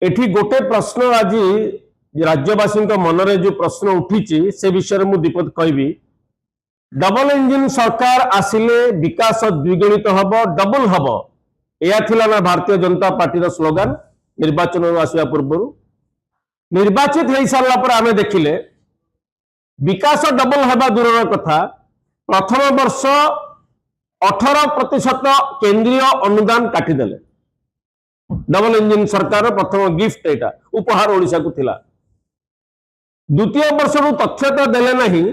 एठी गोटे प्रश्न आज राज्यवासी मनरे जो प्रश्न उठी से विषय में दीपक कहबी डबल इंजिन सरकार आसिले विकास द्विगुणित हब डबल हब यह थिला ना भारतीय जनता पार्टी स्लोगान निर्वाचन आसवा पूर्व निर्वाचित हो सारा पर आम देखिले विकास डबल हवा दूर कथा प्रथम वर्ष 18% केंद्रीय अनुदान काटिदेले डबल इंजिन सरकार प्रथम गिफ्ट एटा उपहार ओडिशा को थिला द्वितीय वर्ष तथ्य तो देले नहीं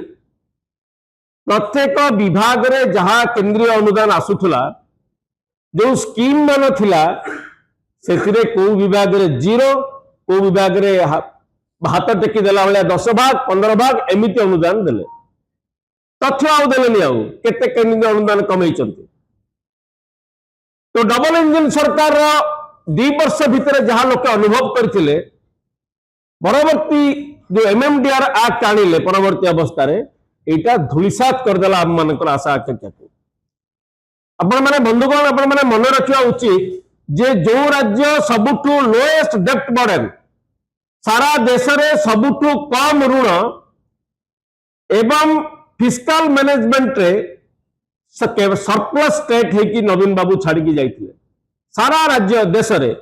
प्रत्येक विभाग रे जहाँ केंद्रीय अनुदान आसुथुला जो स्कीम मान थिला से को विभाग रे 0 को विभाग रे हाथ टेकी देला भाया 10 भाग 15 भाग एमिति अनुदान देले तथ्य आउ देलेनी आउ केते केंद्रीय अनुदान कमई तो डबल इंजिन सरकार 2 वर्ष भितर जहाँ लोक अनुभव करथिले परवर्ती जो एमएमडीआर एक्ट आनिले परवर्ती अवस्था रे एटा धूलिसात करदेला आम मानकर आशा आकांक्षा को आपण माने बंधुगण आपण माने मन रखिया उचित जे जो राज्य सबुठु लोएस्ट डेप्ट बर्डन सारा देश रे सबुठु कम ऋण एवं फिस्कल मैनेजमेंट रे सरप्लस स्टेट है कि नवीन बाबू छाड़ी की जाइथिले सारा राज्य देश रे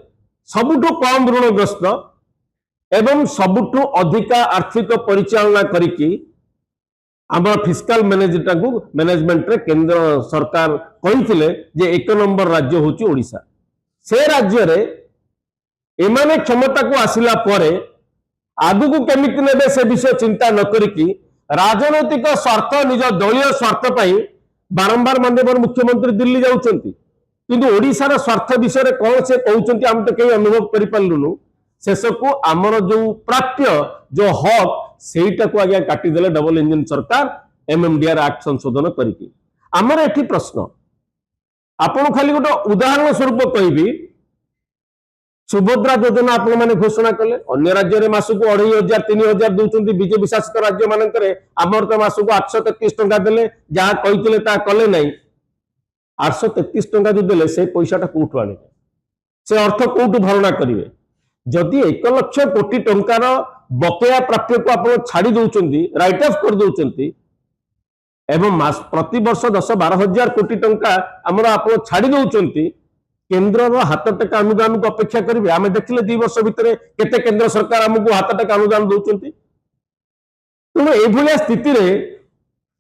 सबुठु कम ऋणग्रस्त एवं सबुठु अधिका आर्थिक परिचालना करिकी आम फिस्कल मैनेजमेंट रे केंद्र सरकार कही जे 1 नंबर राज्य होची ओडिशा से राज्य रे एमाने क्षमता को आसिला परे आगु को केमिति नेबे से विषय चिंता न करिकी राजनैतिक स्वार्थ निज दलीय स्वार्थ पाई बारंबार माननीय मुख्यमंत्री दिल्ली जाउचंती किंतु ओडिशा रा स्वार्थ विषय रे कोन से कहउचंती हम तो केही अनुभव करि पालुनु शेष को आमर जो प्राप्य जो हक सेटा को आगे काटी देले डबल इंजिन सरकार एमएमडीआर एक्ट संशोधन करिकी आमर एठी प्रश्न आपण खाली गोटे उदाहरण स्वरूप कहबी सुभद्रा योजना आपण माने घोषणा कले अन्य राज्य रे मासको 2500 3000 दउचंती बीजेपी शासित राज्य मानकरे आमर तो मासको 833 टंका देले जहां कहितले ता कले नै 833 टंका जो देले से पैसाटा कोठु आने से अर्थ कोठु भरणा करिवे जदि 1 लाख कोटी टंकार बकेया प्राप्य को आप छाड़ी दौरान राइट ऑफ कर दौरान एवं प्रति वर्ष 10-12 हजार कोटी टंका आमर आप छाड़ी दौरान केंद्र हाथ टेका अनुदान को अपेक्षा करेंगे आम देखिले 2 वर्ष भितर केते केंद्र सरकार आमको हाथ टेका अनुदान दौरान तेणु ये स्थिति रे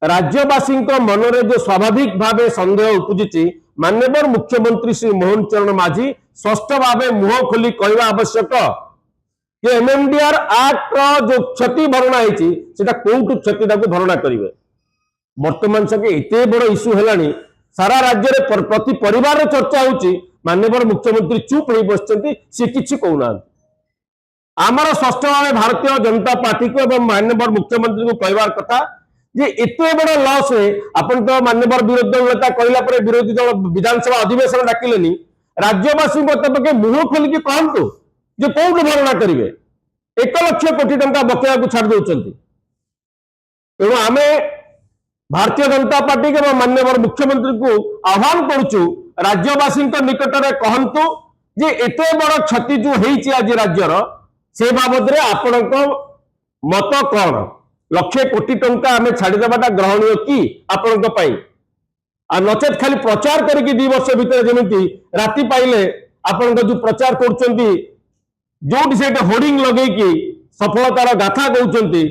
राज्यवासी मनरे जो स्वाभाविक भाव संदेह उपजुची माननीय मुख्यमंत्री श्री मोहन चरण माझी स्पष्ट भाव मुह खोली कहवा आवश्यक ये एमएमडीआर एक्ट जो क्षति भरणा है कोटू क्षति भरणा करेंगे वर्तमान संगे एते बड़ इश्यू है सारा राज्य में प्रति परिवार चर्चा होची माननीय मुख्यमंत्री चुप हो बसते सी किसी कहना आमर स्पष्ट भाव भारतीय जनता पार्टी को एवं माननीय मुख्यमंत्री को कहवार कथा जे एते बड़ लॉस है अपन तो माननीय विरोधी दल नेता कहला विरोधी दल विधानसभा अधिवेशन डाकिलेनी राज्यवासी पक्षे मुह खोलिकी कहतु जे कौन भरणा करेंगे 1 लाख कोटी टंका बकेया को छाड़ दौरान तेणु आम भारतीय जनता पार्टी के माननीय मुख्यमंत्री को आह्वान करुचु राज्यवासी निकट में कहतु जे एते बड़ क्षति जो होती आज राज्यर से बाबद आपण मत कौन 1 लाख कोटी टंका आम छाड़देवाटा ग्रहणीय कि आपण नचेत खाली प्रचार करके 2 वर्ष भितर जमी राति पाइले आपण जो प्रचार कर जो से होर्डिंग लगे कि सफलतार गाथा कहते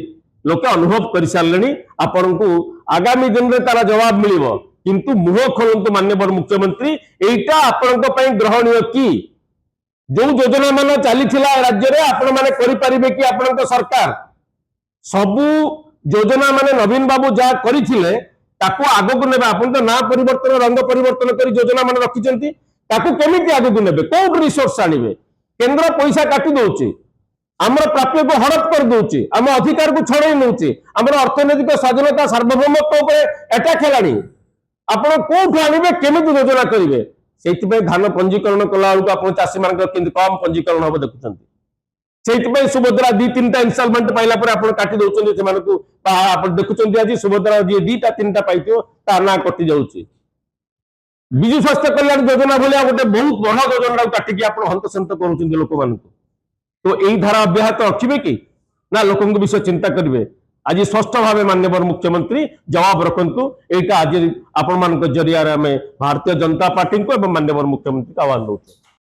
लोके अनुभव कर सारे आपण को आगामी दिन में तार जवाब मिल किंतु मुह खोलतु माननीय मुख्यमंत्री एटा आपण ग्रहणीय कि जो योजना मान चली राज्य में आपण मैंने करें कि आपण सरकार सबू योजना माने नवीन बाबू जहाँ करते आग को ने आप ना परिवर्तन रंग परिवर्तन कर योजना मान रखिंट केमी आग को ने कौट रिसोर्स आने केंद्र पैसा काटी दौचे आमर प्राप्य को हड़प कर दौचे आम अधिकार को छड़े नौचे आमर अर्थनैतिक स्वाधीनता सार्वभौमत्व अटैक है आपड़ कौटू आने केमी योजना करेंगे से धान पंजीकरण कला बेलू आप चाषी मान कम पंजीकरण हम देखुं से सुभद्रा 2-3टा इनस्टॉलमेंट पाइला आप काटी दौरान देखुं आज सुभद्रा जी 2-3टा पाई ता ना कटि जाऊँगी विजु स्वास्थ्य कल्याण योजना भाया गोटे बहुत बड़ योजना काटिकी आप हंतसंत कर लोक मान तो यही धारा अब्याहत रखिबे कि ना लोकंक विषय चिंता करिवे आज स्पष्ट भाव माननीय मुख्यमंत्री जवाब रखंतु एटा आज आपण मान जरिया भारतीय जनता पार्टी को एवं माननीय मुख्यमंत्री को आह्वान दउछे।